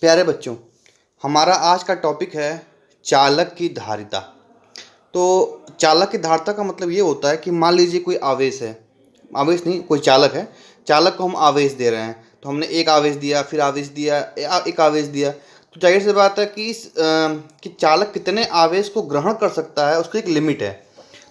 प्यारे बच्चों, हमारा आज का टॉपिक है चालक की धारिता। तो चालक की धारिता का मतलब ये होता है कि मान लीजिए कोई आवेश है, आवेश नहीं, कोई चालक है। चालक को हम आवेश दे रहे हैं, तो हमने एक आवेश दिया, फिर आवेश दिया, एक आवेश दिया। तो जाहिर सी बात है कि कि चालक कितने आवेश को ग्रहण कर सकता है, उसकी एक लिमिट है।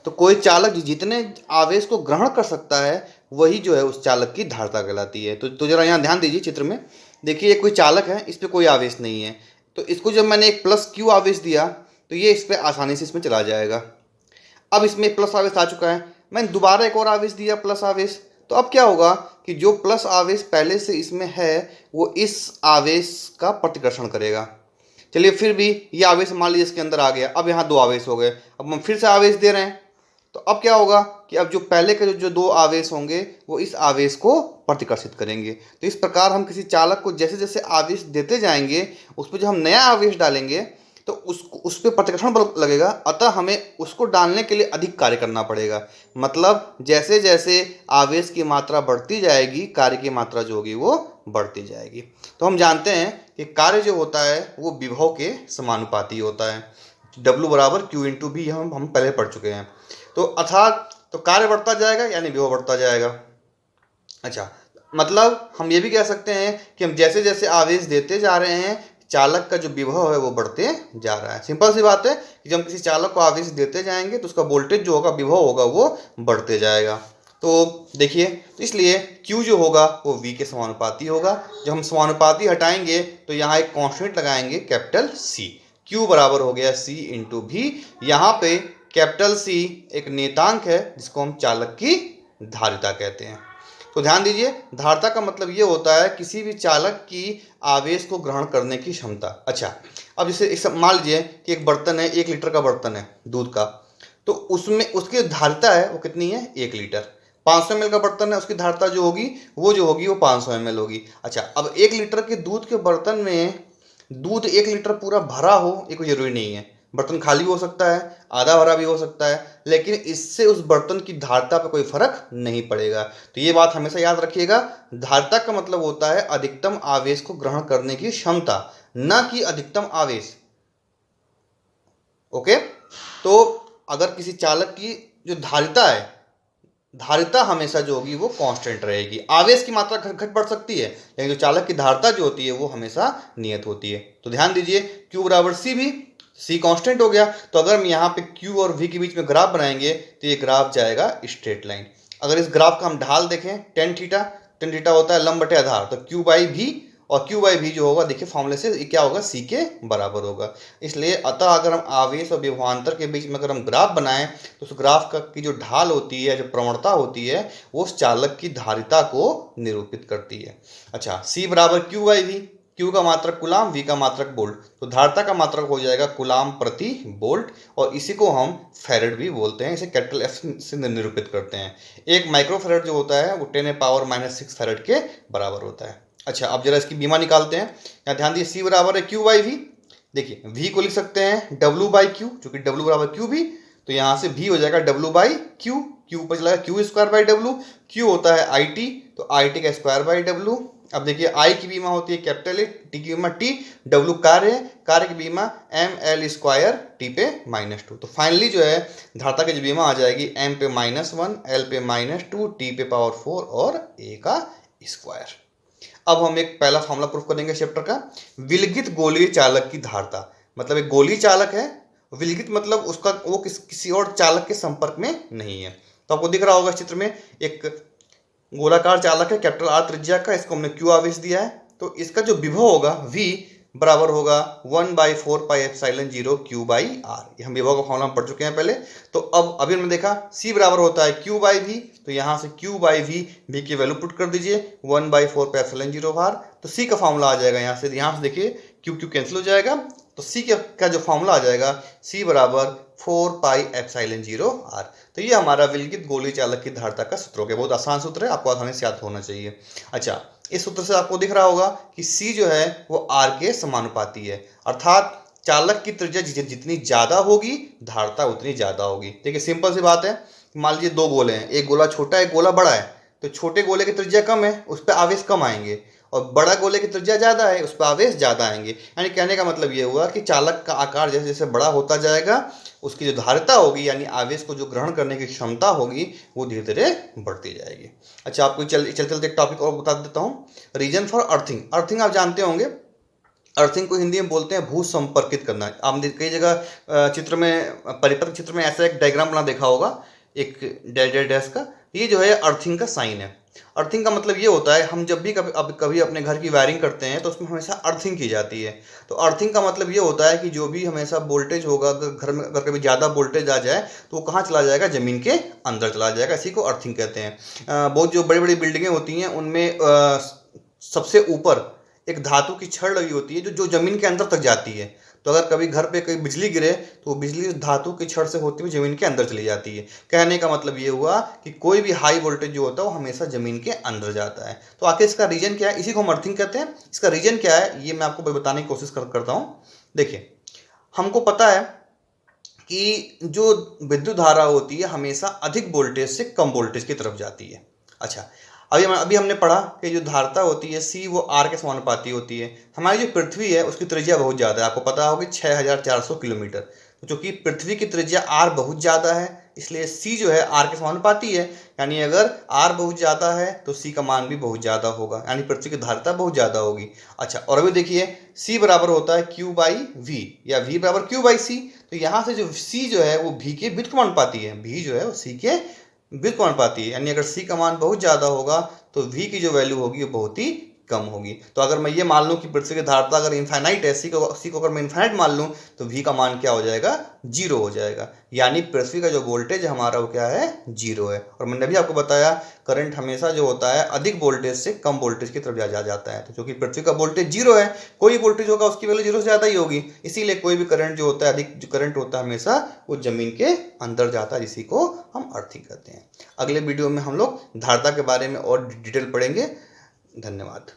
तो कोई चालक जितने आवेश को ग्रहण कर सकता है वही जो है उस चालक की धारिता कहलाती है। तो जरा यहाँ ध्यान दीजिए, चित्र में देखिए, ये कोई चालक है, इस पर कोई आवेश नहीं है। तो इसको जब मैंने एक प्लस क्यू आवेश दिया तो ये इस पर आसानी से इसमें चला जाएगा। अब इसमें प्लस आवेश आ चुका है, मैंने दोबारा एक और आवेश दिया प्लस आवेश। तो अब क्या होगा कि जो प्लस आवेश पहले से इसमें है वो इस आवेश का प्रतिकर्षण करेगा। चलिए, फिर भी ये आवेश मान लीजिए इसके अंदर आ गया, अब यहाँ दो आवेश हो गए। अब हम फिर से आवेश दे रहे हैं, तो अब क्या होगा कि अब जो पहले के जो दो आवेश होंगे वो इस आवेश को प्रतिकर्षित करेंगे। तो इस प्रकार हम किसी चालक को जैसे जैसे आवेश देते जाएंगे, उस पर जब हम नया आवेश डालेंगे तो उस पर प्रतिकर्षण बल लगेगा, अतः हमें उसको डालने के लिए अधिक कार्य करना पड़ेगा। मतलब जैसे जैसे आवेश की मात्रा बढ़ती जाएगी, कार्य की मात्रा जो होगी वो बढ़ती जाएगी। तो हम जानते हैं कि कार्य जो होता है वो विभव के समानुपाती होता है। W बराबर Q इंटू भी हम पहले पढ़ चुके हैं। तो अर्थात तो कार्य बढ़ता जाएगा यानी विभव बढ़ता जाएगा। अच्छा, मतलब हम ये भी कह सकते हैं कि हम जैसे जैसे आवेश देते जा रहे हैं, चालक का जो विभव है वो बढ़ते जा रहा है। सिंपल सी बात है कि जब हम किसी चालक को आवेश देते जाएंगे तो उसका वोल्टेज जो होगा, विभव होगा, वो बढ़ते जाएगा। तो देखिए, तो इसलिए Q जो होगा वो V के समानुपाती होगा। जब हम समानुपाती हटाएंगे तो यहाँ एक कांस्टेंट लगाएंगे कैपिटल C। Q बराबर हो गया C इंटू V। यहाँ पे कैपिटल C एक नियतांक है जिसको हम चालक की धारिता कहते हैं। तो ध्यान दीजिए, धारिता का मतलब ये होता है किसी भी चालक की आवेश को ग्रहण करने की क्षमता। अच्छा, अब जैसे मान लीजिए कि एक बर्तन है, 1 लीटर का बर्तन है दूध का, तो उसमें उसकी धारिता है वो कितनी है, 1 लीटर। 500 ml का बर्तन है, उसकी धारिता जो होगी वो 500 ml होगी। अच्छा, अब 1 लीटर के दूध के बर्तन में दूध 1 लीटर पूरा भरा हो ये कोई जरूरी नहीं है। बर्तन खाली भी हो सकता है, आधा भरा भी हो सकता है, लेकिन इससे उस बर्तन की धारिता पर कोई फर्क नहीं पड़ेगा। तो ये बात हमेशा याद रखिएगा, धारिता का मतलब होता है अधिकतम आवेश को ग्रहण करने की क्षमता, न कि अधिकतम आवेश। ओके, तो अगर किसी चालक की जो धारिता है, धारिता हमेशा जो होगी वो कांस्टेंट रहेगी। आवेश की मात्रा घट बढ़ सकती है, लेकिन जो चालक की धारिता जो होती है वो हमेशा नियत होती है। तो ध्यान दीजिए, Q बराबर C भी, C कांस्टेंट हो गया। तो अगर हम यहाँ पे Q और V के बीच में ग्राफ बनाएंगे तो ये ग्राफ जाएगा स्ट्रेट लाइन। अगर इस ग्राफ का हम ढाल देखें, टेन थीटा होता है लंब बटे आधार, तो Q बाई V, और Q बाई V जो होगा देखिए फॉर्मूले से क्या होगा, C के बराबर होगा। इसलिए अतः अगर हम आवेश और विभवांतर के बीच में अगर हम ग्राफ बनाएं तो उस ग्राफ का की जो ढाल होती है, जो प्रवणता होती है, वो उस चालक की धारिता को निरूपित करती है। अच्छा, C बराबर Q बाई V, Q का मात्रक कुलाम, V का मात्रक वोल्ट, तो धारिता का मात्रक हो जाएगा कुलाम प्रति वोल्ट, और इसी को हम फैरेड भी बोलते हैं। इसे कैपिटल F से निरूपित करते हैं। एक माइक्रोफैरेड जो होता है वो 10⁻⁻⁶ फैरेड के बराबर होता है। अच्छा, अब जरा इसकी बीमा निकालते हैं। यहाँ ध्यान दिए, C बराबर है Q बाई V। देखिए, V को लिख सकते हैं W बाई Q, चूंकि W बराबर Q भी, तो यहाँ से V हो जाएगा W बाई Q। Q ऊपर चला गया, Q square by W। Q होता है IT, तो IT का स्क्वायर बाई W। अब देखिए, I की बीमा होती है कैपिटल A, T की बीमा T, W कार्य है, कार्य की बीमा ML स्क्वायर T पे -2। तो फाइनली जो है धारिता की जो बीमा आ जाएगी M पे -1, L पे -2, T पे पावर 4 और A का स्क्वायर। अब हम एक पहला फॉर्मूला प्रूफ करेंगे चैप्टर का, विलगित गोलीय चालक की धारिता। मतलब एक गोलीय चालक है, विलगित मतलब उसका वो किसी और चालक के संपर्क में नहीं है। तो आपको दिख रहा होगा चित्र में, एक गोलाकार चालक है कैपिटल R त्रिज्या का, इसको हमने Q आवेश दिया है। तो इसका जो विभव होगा V बराबर होगा 1/4πε0 Q बाई R। ये हम विभव का फॉर्मूला पढ़ चुके हैं पहले। तो अब अभी हमने देखा C बराबर होता है Q बाई V, तो यहाँ से Q बाई V की वैल्यू पुट कर दीजिए 1/4πε0 R। तो C का फॉर्मूला आ जाएगा यहाँ से देखिए Q कैंसिल हो जाएगा, तो C का जो फॉर्मूला आ जाएगा C बराबर 4πε0 R। तो ये हमारा विलगित गोलीय चालक की धारिता का सूत्र हो गया। बहुत आसान सूत्र है, आपको आसानी से याद होना चाहिए। अच्छा, इस सूत्र से आपको दिख रहा होगा कि C जो है वो R के समानुपाती है, अर्थात चालक की त्रिज्या जितनी ज्यादा होगी धारिता उतनी ज्यादा होगी। देखिए, सिंपल सी बात है, मान लीजिए दो गोले हैं, एक गोला छोटा है, एक गोला बड़ा है, तो छोटे गोले की त्रिज्या कम है, उस पर आवेश कम आएंगे, और बड़ा गोले की त्रिज्या ज़्यादा है, उस पर आवेश ज़्यादा आएंगे। यानी कहने का मतलब ये हुआ कि चालक का आकार जैसे जैसे बड़ा होता जाएगा, उसकी जो धारिता होगी यानी आवेश को जो ग्रहण करने की क्षमता होगी वो धीरे धीरे बढ़ती जाएगी। अच्छा, आपको चलते चलते एक टॉपिक और बता देता हूँ, रीजन फॉर अर्थिंग। अर्थिंग आप जानते होंगे, अर्थिंग को हिंदी में बोलते हैं भू संपर्कित करना। आपने कई जगह चित्र में, परिपत्र चित्र में ऐसा एक डायग्राम बना देखा होगा, एक डैश डैश डैश का, ये जो है अर्थिंग का साइन है। अर्थिंग का मतलब ये होता है, हम जब भी कभी अपने घर की वायरिंग करते हैं तो उसमें हमेशा अर्थिंग की जाती है। तो अर्थिंग का मतलब ये होता है कि जो भी हमेशा वोल्टेज होगा, अगर घर में अगर कभी ज़्यादा वोल्टेज आ जाए तो वो कहाँ चला जाएगा, ज़मीन के अंदर चला जाएगा। इसी को अर्थिंग कहते हैं। बहुत जो बड़ी बड़ी बिल्डिंगें होती हैं उनमें सबसे ऊपर एक धातु की छड़ लगी होती है जो जमीन के अंदर तक जाती है। तो अगर कभी घर पे कहीं बिजली गिरे तो वो बिजली उस धातु की छड़ से होती हुई जमीन के अंदर चली जाती है। कहने का मतलब ये हुआ कि कोई भी हाई वोल्टेज जो होता है वो हमेशा जमीन के अंदर जाता है। तो आखिर इसका रीजन क्या है, इसी को हम अर्थिंग कहते हैं। इसका रीजन क्या है ये मैं आपको बताने की कोशिश करता हूँ। देखिए, हमको पता है कि जो विद्युत धारा होती है हमेशा अधिक वोल्टेज से कम वोल्टेज की तरफ जाती है। अच्छा, अभी हमने पढ़ा कि जो धारिता होती है C वो R के समानुपाती होती है। हमारी जो पृथ्वी है उसकी त्रिज्या बहुत ज़्यादा है, आपको पता होगी 6400 किलोमीटर। तो चूंकि पृथ्वी की त्रिज्या R बहुत ज़्यादा है इसलिए C जो है R के समानुपाती है। यानी अगर R बहुत ज़्यादा है तो C का मान भी बहुत ज़्यादा होगा, यानी पृथ्वी की धारिता बहुत ज़्यादा होगी। अच्छा, और अभी देखिए C बराबर होता है Q बाई V या V बराबर Q बाई C। तो यहाँ से जो C जो है वो V के व्युत्क्रमानुपाती अनुपाती है, V जो है वो C के व्युत्क्रमानुपाती है। यानी अगर C का मान बहुत ज़्यादा होगा तो V की जो वैल्यू होगी वो बहुत ही कम होगी। तो अगर मैं ये मान लूँ कि पृथ्वी की धारिता अगर इनफाइनाइट है, C को अगर मैं इनफाइनाइट मान लूँ तो V का मान क्या हो जाएगा, 0 हो जाएगा। यानी पृथ्वी का जो वोल्टेज है हमारा वो क्या है, 0 है। और मैंने भी आपको बताया करंट हमेशा जो होता है अधिक वोल्टेज से कम वोल्टेज की तरफ जाता है। तो क्योंकि पृथ्वी का वोल्टेज 0 है, कोई वोल्टेज होगा उसकी वैल्यू 0 से ज़्यादा ही होगी, इसीलिए कोई भी करंट जो होता है, अधिक जो करंट होता है हमेशा वो जमीन के अंदर जाता है, इसी को हम अर्थिंग कहते हैं। अगले वीडियो में हम लोग धारिता के बारे में और डिटेल पढ़ेंगे। धन्यवाद।